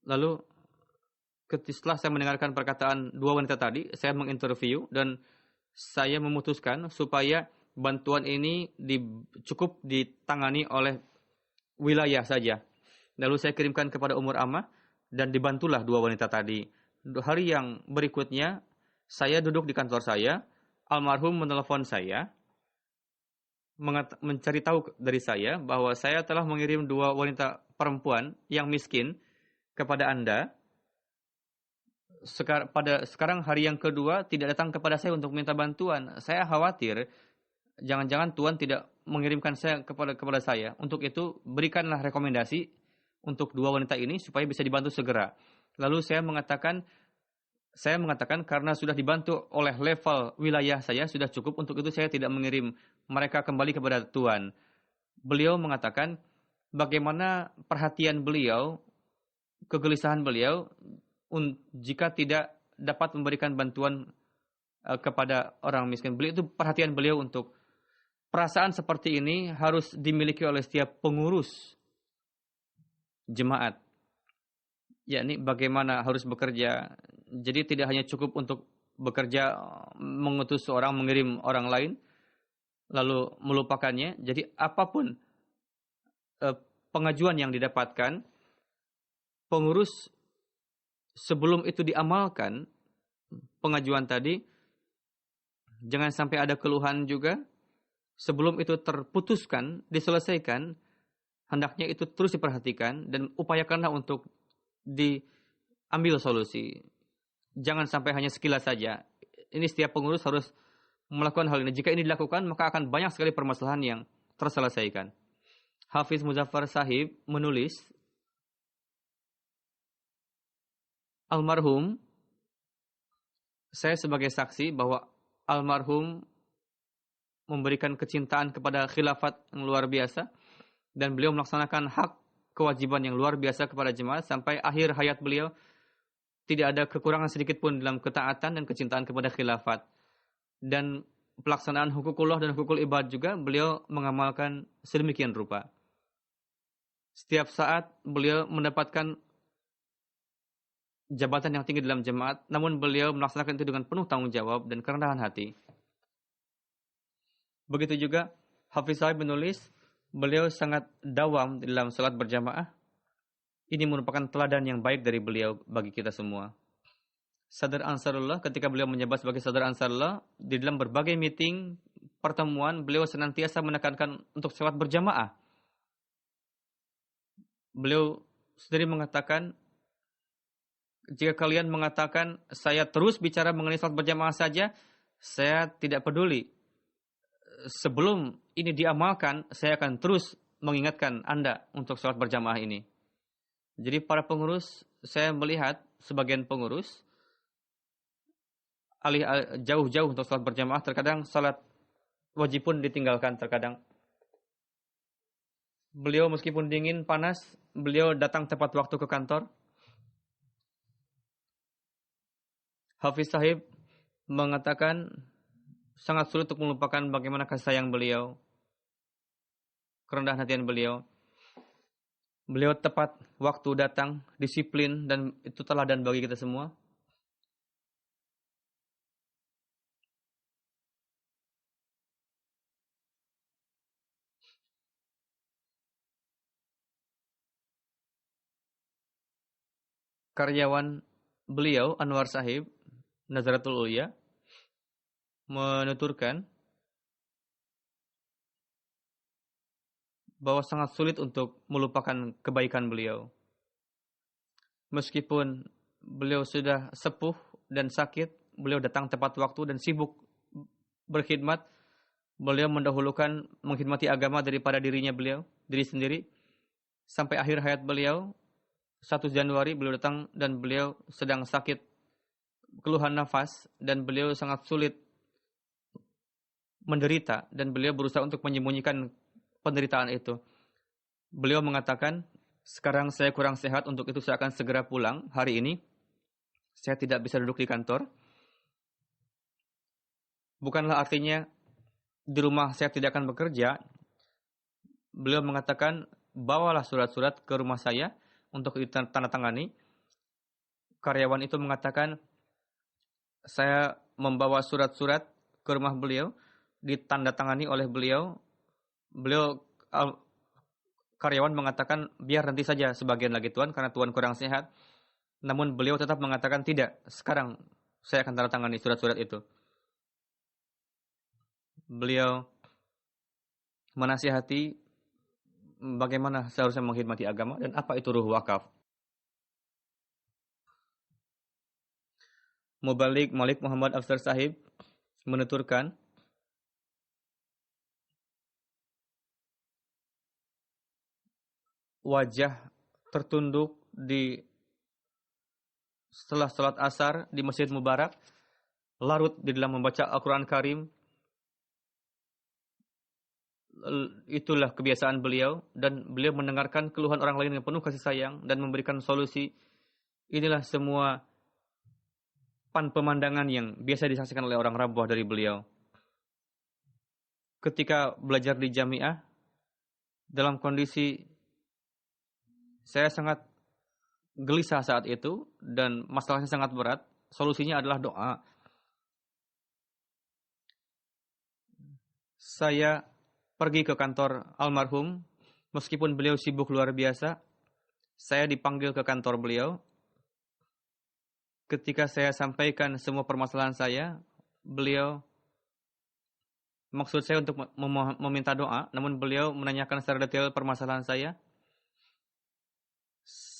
Lalu setelah saya mendengarkan perkataan 2 wanita tadi, saya menginterview dan saya memutuskan supaya bantuan ini cukup ditangani oleh wilayah saja. Lalu saya kirimkan kepada Umur Ammah dan dibantulah 2 wanita tadi. Hari yang berikutnya, saya duduk di kantor saya, almarhum menelepon saya, mencari tahu dari saya bahwa saya telah mengirim 2 wanita perempuan yang miskin kepada Anda. Sekarang hari yang kedua tidak datang kepada saya untuk minta bantuan. Saya khawatir jangan-jangan Tuhan tidak mengirimkan saya kepada saya. Untuk itu berikanlah rekomendasi untuk 2 wanita ini supaya bisa dibantu segera. Lalu saya mengatakan karena sudah dibantu oleh level wilayah saya sudah cukup, untuk itu saya tidak mengirim mereka kembali kepada Tuhan. Beliau mengatakan bagaimana perhatian beliau, kegelisahan beliau jika tidak dapat memberikan bantuan kepada orang miskin. Beliau itu perhatian beliau untuk perasaan seperti ini harus dimiliki oleh setiap pengurus jemaat. Yakni bagaimana harus bekerja. Jadi tidak hanya cukup untuk bekerja mengutus seorang, mengirim orang lain lalu melupakannya. Jadi apapun pengajuan yang didapatkan, pengurus sebelum itu diamalkan pengajuan tadi, jangan sampai ada keluhan juga. Sebelum itu terputuskan, diselesaikan, hendaknya itu terus diperhatikan dan upayakanlah untuk diambil solusi. Jangan sampai hanya sekilas saja. Ini setiap pengurus harus melakukan hal ini. Jika ini dilakukan, maka akan banyak sekali permasalahan yang terselesaikan. Hafiz Muzaffar Sahib menulis, almarhum, saya sebagai saksi bahwa almarhum memberikan kecintaan kepada khilafat yang luar biasa dan beliau melaksanakan hak kewajiban yang luar biasa kepada jemaat sampai akhir hayat beliau. Tidak ada kekurangan sedikit pun dalam ketaatan dan kecintaan kepada khilafat. Dan pelaksanaan hukukullah dan hukukul ibad juga beliau mengamalkan sedemikian rupa. Setiap saat beliau mendapatkan jabatan yang tinggi dalam jemaat, namun beliau melaksanakan itu dengan penuh tanggung jawab dan kerendahan hati. Begitu juga Hafiz Sahib menulis, beliau sangat dawam dalam salat berjamaah. Ini merupakan teladan yang baik dari beliau bagi kita semua. Sadr Ansarullah, ketika beliau menjabat sebagai Sadr Ansarullah, di dalam berbagai meeting, pertemuan, beliau senantiasa menekankan untuk salat berjamaah. Beliau sendiri mengatakan, jika kalian mengatakan saya terus bicara mengenai salat berjamaah saja, saya tidak peduli. Sebelum ini diamalkan, saya akan terus mengingatkan Anda untuk salat berjamaah ini. Jadi para pengurus, saya melihat sebagian pengurus jauh-jauh untuk salat berjamaah, terkadang salat wajib pun ditinggalkan terkadang. Beliau meskipun dingin, panas, beliau datang tepat waktu ke kantor. Hafiz Sahib mengatakan sangat sulit untuk melupakan bagaimana kasih sayang beliau, kerendahan hatian beliau. Beliau tepat waktu datang, disiplin, dan itu teladan bagi kita semua. Karyawan beliau, Anwar Sahib, Nazaratul Ulya, menuturkan bahwa sangat sulit untuk melupakan kebaikan beliau. Meskipun beliau sudah sepuh dan sakit, beliau datang tepat waktu dan sibuk berkhidmat. Beliau mendahulukan mengkhidmati agama daripada diri sendiri. Sampai akhir hayat beliau, 1 Januari beliau datang dan beliau sedang sakit keluhan nafas dan beliau sangat sulit menderita dan beliau berusaha untuk menyembunyikan penderitaan itu. Beliau mengatakan, sekarang saya kurang sehat, untuk itu saya akan segera pulang hari ini. Saya tidak bisa duduk di kantor. Bukanlah artinya di rumah saya tidak akan bekerja. Beliau mengatakan, bawalah surat-surat ke rumah saya untuk ditandatangani. Karyawan itu mengatakan, saya membawa surat-surat ke rumah beliau, ditandatangani oleh beliau. Karyawan mengatakan, biar nanti saja sebagian lagi Tuan, karena Tuan kurang sehat. Namun beliau tetap mengatakan, tidak, sekarang saya akan tanda tangani surat-surat itu. Beliau menasihati bagaimana seharusnya menghormati agama dan apa itu ruh wakaf. Mubalik Malik Muhammad Afsar Sahib menuturkan, wajah tertunduk setelah salat asar di Masjid Mubarak, larut di dalam membaca Al-Quran Karim. Itulah kebiasaan beliau, dan beliau mendengarkan keluhan orang lain dengan penuh kasih sayang dan memberikan solusi. Inilah semua pemandangan yang biasa disaksikan oleh orang Rabuah dari beliau. Ketika belajar di jamiah, dalam kondisi saya sangat gelisah saat itu dan masalahnya sangat berat, solusinya adalah doa. Saya pergi ke kantor almarhum, meskipun beliau sibuk luar biasa. Saya dipanggil ke kantor beliau. Ketika saya sampaikan semua permasalahan saya, beliau, maksud saya untuk meminta doa, namun beliau menanyakan secara detail permasalahan saya.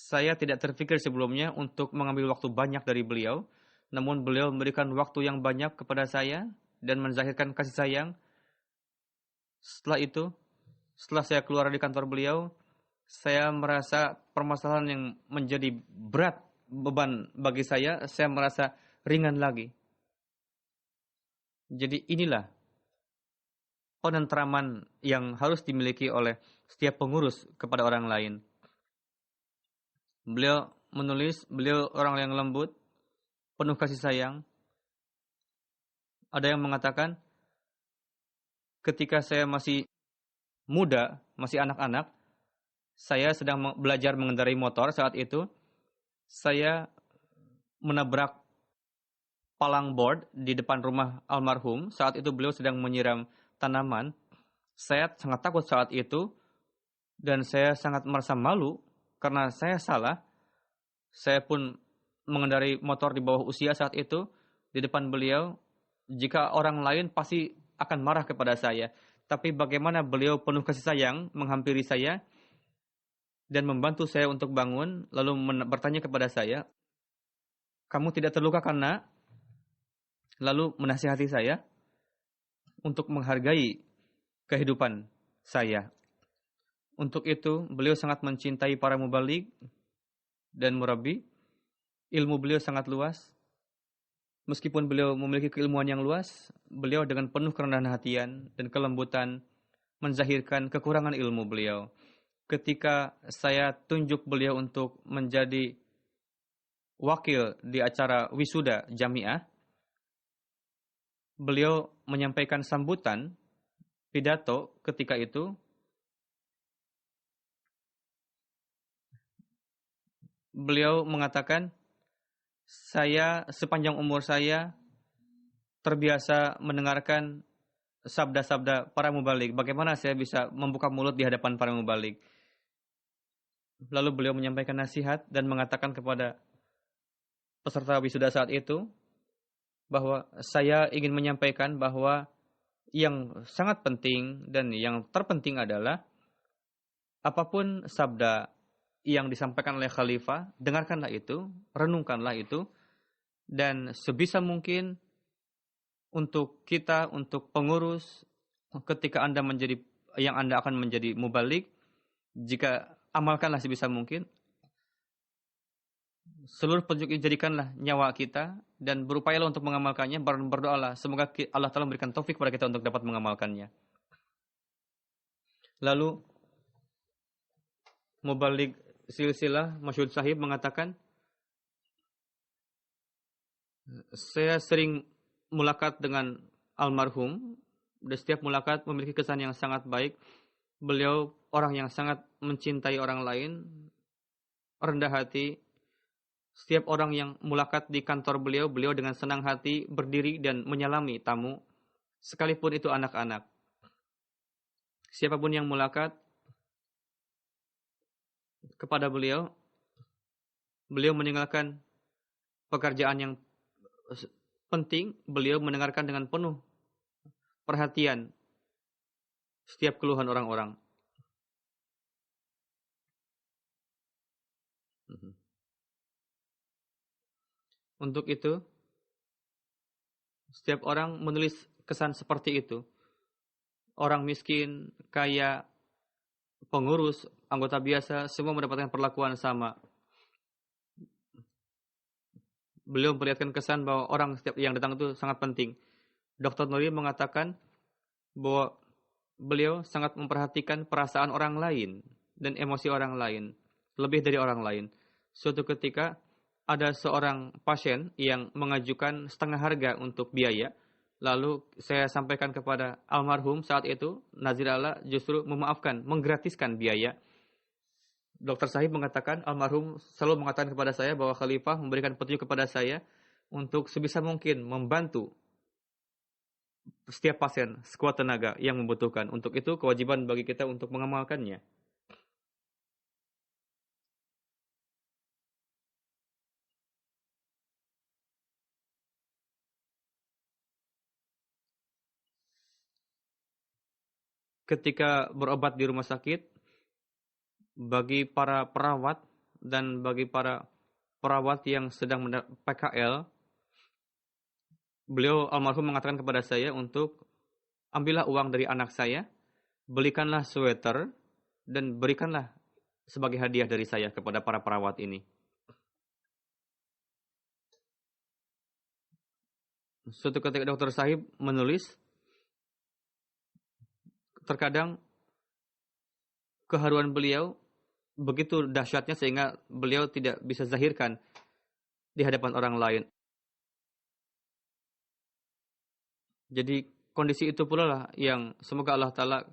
Saya tidak terpikir sebelumnya untuk mengambil waktu banyak dari beliau, namun beliau memberikan waktu yang banyak kepada saya dan menzahirkan kasih sayang. Setelah itu, setelah saya keluar dari kantor beliau, saya merasa permasalahan yang menjadi berat beban bagi saya merasa ringan lagi. Jadi inilah penentraman yang harus dimiliki oleh setiap pengurus kepada orang lain. Beliau menulis, beliau orang yang lembut, penuh kasih sayang. Ada yang mengatakan, ketika saya masih muda, masih anak-anak, saya sedang belajar mengendarai motor saat itu. Saya menabrak palang board di depan rumah almarhum. Saat itu beliau sedang menyiram tanaman. Saya sangat takut saat itu dan saya sangat merasa malu karena saya salah. Saya pun mengendarai motor di bawah usia saat itu di depan beliau. Jika orang lain pasti akan marah kepada saya. Tapi bagaimana beliau penuh kasih sayang menghampiri saya dan membantu saya untuk bangun, lalu bertanya kepada saya, kamu tidak terluka karena? Lalu menasihati saya untuk menghargai kehidupan saya. Untuk itu, beliau sangat mencintai para mubalik dan murabbi. Ilmu beliau sangat luas. Meskipun beliau memiliki keilmuan yang luas, beliau dengan penuh kerendahan hatian dan kelembutan menzahirkan kekurangan ilmu beliau. Ketika saya tunjuk beliau untuk menjadi wakil di acara wisuda jamiah, beliau menyampaikan sambutan pidato ketika itu. Beliau mengatakan, saya sepanjang umur saya terbiasa mendengarkan sabda-sabda para mubalik. Bagaimana saya bisa membuka mulut di hadapan para mubalik? Lalu beliau menyampaikan nasihat dan mengatakan kepada peserta wisuda saat itu bahwa saya ingin menyampaikan bahwa yang sangat penting dan yang terpenting adalah apapun sabda yang disampaikan oleh khalifah, dengarkanlah itu, renungkanlah itu, dan sebisa mungkin untuk kita, untuk pengurus, ketika Anda akan menjadi mubalik, jika amalkanlah sebisa mungkin, seluruh petunjuk ini jadikanlah nyawa kita dan berupayalah untuk mengamalkannya, berdoalah semoga Allah Ta'ala memberikan taufik kepada kita untuk dapat mengamalkannya. Lalu Mubaligh silsilah Masyhud Sahib mengatakan, saya sering mulakat dengan almarhum dan setiap mulakat memiliki kesan yang sangat baik. Beliau orang yang sangat mencintai orang lain, rendah hati. Setiap orang yang mulakat di kantor beliau, beliau dengan senang hati berdiri dan menyalami tamu, sekalipun itu anak-anak. Siapapun yang mulakat kepada beliau, beliau meninggalkan pekerjaan yang penting, beliau mendengarkan dengan penuh perhatian setiap keluhan orang-orang. Untuk itu, setiap orang menulis kesan seperti itu. Orang miskin, kaya, pengurus, anggota biasa, semua mendapatkan perlakuan sama. Beliau memperlihatkan kesan bahwa orang setiap yang datang itu sangat penting. Dr. Nuri mengatakan bahwa beliau sangat memperhatikan perasaan orang lain dan emosi orang lain, lebih dari orang lain. Suatu ketika ada seorang pasien yang mengajukan setengah harga untuk biaya. Lalu saya sampaikan kepada almarhum saat itu, Nazir Allah justru memaafkan, menggratiskan biaya. Dr. Sahib mengatakan, almarhum selalu mengatakan kepada saya bahwa khalifah memberikan petunjuk kepada saya untuk sebisa mungkin membantu setiap pasien sekuat tenaga yang membutuhkan. Untuk itu kewajiban bagi kita untuk mengamalkannya. Ketika berobat di rumah sakit, bagi para perawat dan bagi para perawat yang sedang PKL, beliau almarhum mengatakan kepada saya untuk ambillah uang dari anak saya, belikanlah sweater, dan berikanlah sebagai hadiah dari saya kepada para perawat ini. Suatu ketika Dr. Sahib menulis, terkadang keharuan beliau begitu dahsyatnya sehingga beliau tidak bisa zahirkan di hadapan orang lain. Jadi kondisi itu pula lah yang semoga Allah Ta'ala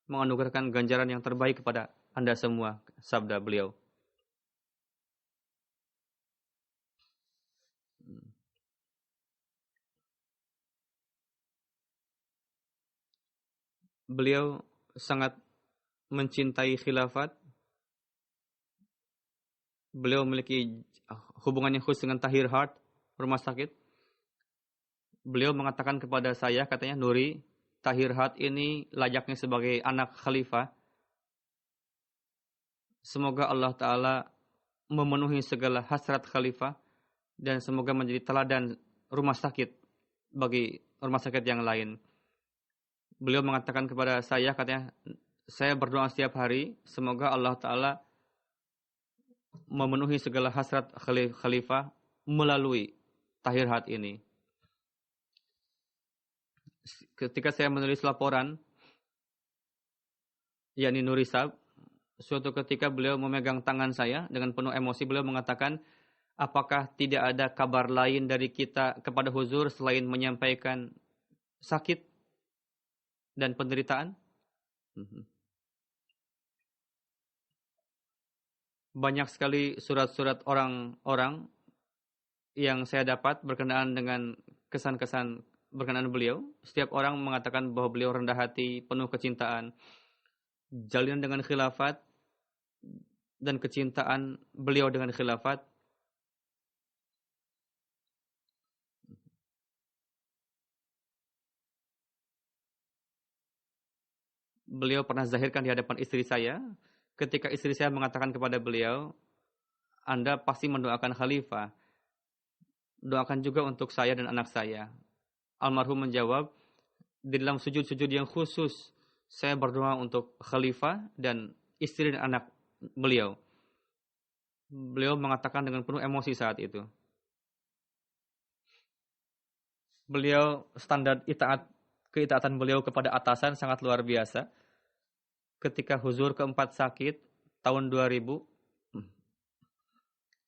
menganugerahkan ganjaran yang terbaik kepada Anda semua, sabda beliau. Beliau sangat mencintai khilafat. Beliau memiliki hubungan yang khusus dengan Tahir Heart, rumah sakit. Beliau mengatakan kepada saya, katanya, Nuri, Tahir Heart ini layaknya sebagai anak khalifah. Semoga Allah Ta'ala memenuhi segala hasrat khalifah dan semoga menjadi teladan rumah sakit bagi rumah sakit yang lain. Beliau mengatakan kepada saya, katanya, saya berdoa setiap hari, semoga Allah Ta'ala memenuhi segala hasrat khalifah melalui Tahir Heart ini. Ketika saya menulis laporan, yakni Nurisab, suatu ketika beliau memegang tangan saya dengan penuh emosi. Beliau mengatakan, apakah tidak ada kabar lain dari kita kepada Huzur selain menyampaikan sakit dan penderitaan? Banyak sekali surat-surat orang-orang yang saya dapat berkenaan dengan kesan-kesan berkenaan beliau. Setiap orang mengatakan bahwa beliau rendah hati, penuh kecintaan. Jalinan dengan khilafat dan kecintaan beliau dengan khilafat beliau pernah zahirkan di hadapan istri saya. Ketika istri saya mengatakan kepada beliau, Anda pasti mendoakan khalifah. Doakan juga untuk saya dan anak saya. Almarhum menjawab, di dalam sujud-sujud yang khusus, saya berdoa untuk khalifah dan istri dan anak beliau. Beliau mengatakan dengan penuh emosi saat itu. Beliau standar keitaatan beliau kepada atasan sangat luar biasa. Ketika Huzur keempat sakit, tahun 2000,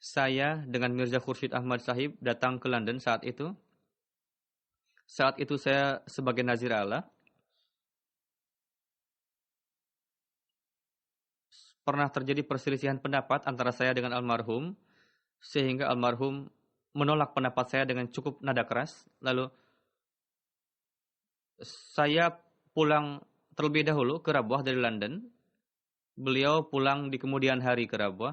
saya dengan Mirza Khursyid Ahmad Sahib datang ke London saat itu. Saat itu saya sebagai Nazir Allah. Pernah terjadi perselisihan pendapat antara saya dengan almarhum, sehingga almarhum menolak pendapat saya dengan cukup nada keras. Lalu saya pulang terlebih dahulu ke Rabwah dari London. Beliau pulang di kemudian hari ke Rabwah.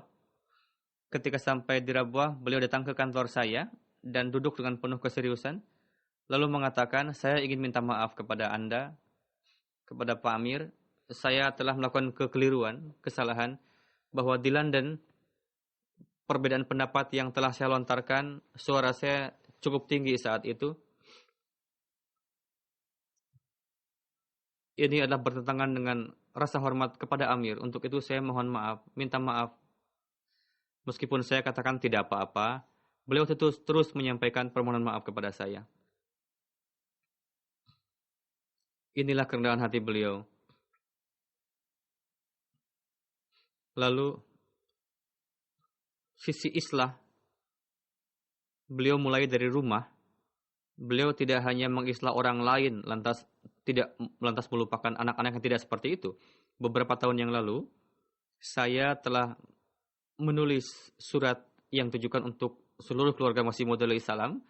Ketika sampai di Rabwah, beliau datang ke kantor saya dan duduk dengan penuh keseriusan. Lalu mengatakan, saya ingin minta maaf kepada Anda, kepada Pak Amir. Saya telah melakukan kekeliruan, kesalahan, bahwa di London, perbedaan pendapat yang telah saya lontarkan, suara saya cukup tinggi saat itu. Ini adalah bertentangan dengan rasa hormat kepada Amir. Untuk itu saya mohon maaf, minta maaf. Meskipun saya katakan tidak apa-apa, beliau terus menyampaikan permohonan maaf kepada saya. Inilah kerendahan hati beliau. Lalu, sisi islah, beliau mulai dari rumah. Beliau tidak hanya mengislah orang lain, lantas melupakan anak-anak yang tidak seperti itu. Beberapa tahun yang lalu, saya telah menulis surat yang ditujukan untuk seluruh keluarga Masih Maud salam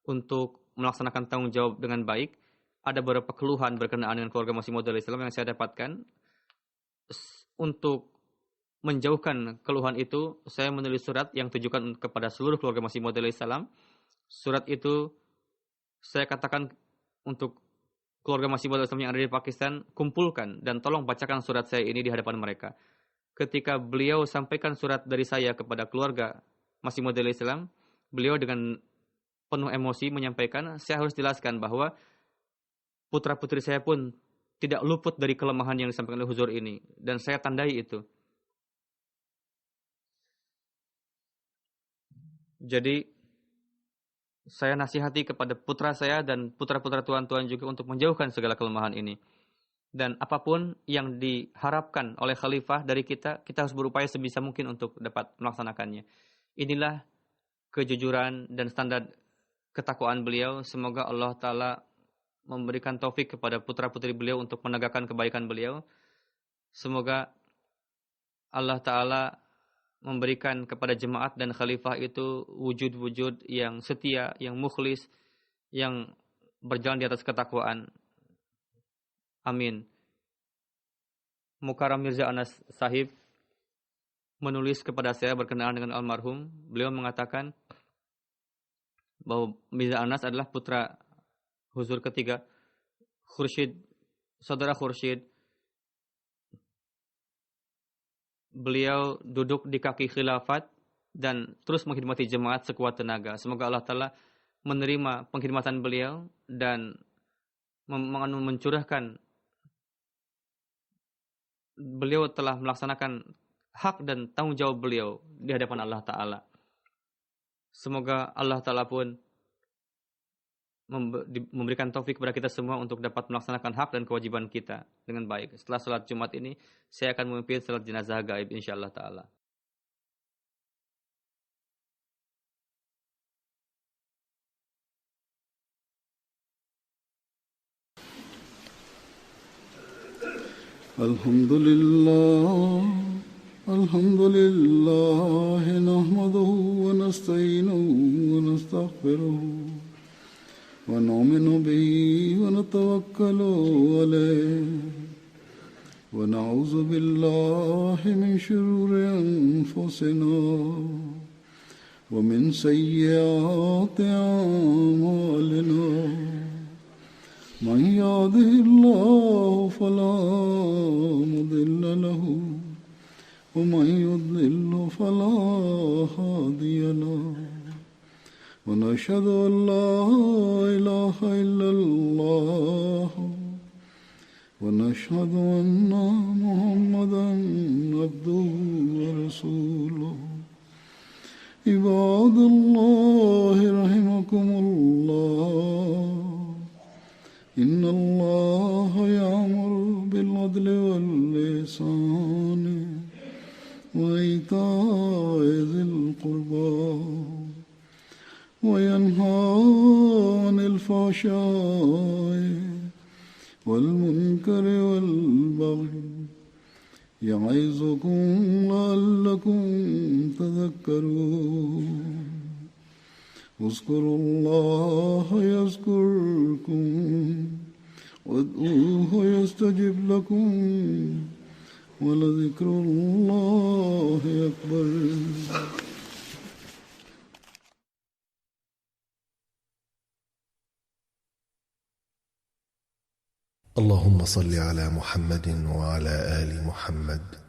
untuk melaksanakan tanggung jawab dengan baik. Ada beberapa keluhan berkenaan dengan keluarga Masih Maud salam yang saya dapatkan. Untuk menjauhkan keluhan itu, saya menulis surat yang ditujukan kepada seluruh keluarga Masih Maud salam. Surat itu saya katakan untuk keluarga Masih Maud yang ada di Pakistan, kumpulkan dan tolong bacakan surat saya ini di hadapan mereka. Ketika beliau sampaikan surat dari saya kepada keluarga Masih Maud salam, beliau dengan penuh emosi menyampaikan, saya harus jelaskan bahwa putra-putri saya pun tidak luput dari kelemahan yang disampaikan oleh Huzur ini. Dan saya tandai itu. Jadi, saya nasihati kepada putra saya dan putra-putra tuan-tuan juga untuk menjauhkan segala kelemahan ini. Dan apapun yang diharapkan oleh khalifah dari kita, kita harus berupaya sebisa mungkin untuk dapat melaksanakannya. Inilah kejujuran dan standar ketakwaan beliau. Semoga Allah Ta'ala memberikan taufik kepada putra-putri beliau untuk menegakkan kebaikan beliau. Semoga Allah Ta'ala memberikan kepada jemaat dan khalifah itu wujud-wujud yang setia, yang mukhlis, yang berjalan di atas ketakwaan. Amin. Mukarram Mirza Anas Sahib menulis kepada saya berkenaan dengan almarhum. Beliau mengatakan bahwa Mirza Anas adalah putra Huzur ketiga, Khursyid, saudara Khursyid. Beliau duduk di kaki khilafat dan terus mengkhidmati jemaat sekuat tenaga. Semoga Allah Ta'ala menerima pengkhidmatan beliau dan mencurahkan. Beliau telah melaksanakan hak dan tanggung jawab beliau di hadapan Allah Ta'ala. Semoga Allah Ta'ala pun memberikan taufik kepada kita semua untuk dapat melaksanakan hak dan kewajiban kita dengan baik. Setelah salat Jumat ini, saya akan memimpin salat jenazah gaib insyaallah ta'ala.
Alhamdulillah, nahmaduhu wa nasta'inuhu wa nastaghfiruh. ونؤمن به ونتوكل عليه ونعوذ بالله من شرور أنفسنا ومن سيئات أعمالنا من يهده الله فلا مضل له ومن يضلل فلا هادي له ونشهد أن لا إله إلا الله ونشهد أن محمدا عبده ورسوله عباد الله رحمكم الله إن الله يأمر بالعدل والإحسان القربى وينهى عن الفحشاء والمنكر والبغي يعظكم لعلكم تذكرون اذكروا الله يذكركم وادعوه يستجب لكم ولذكر الله أكبر.
اللهم صل على محمد وعلى آل محمد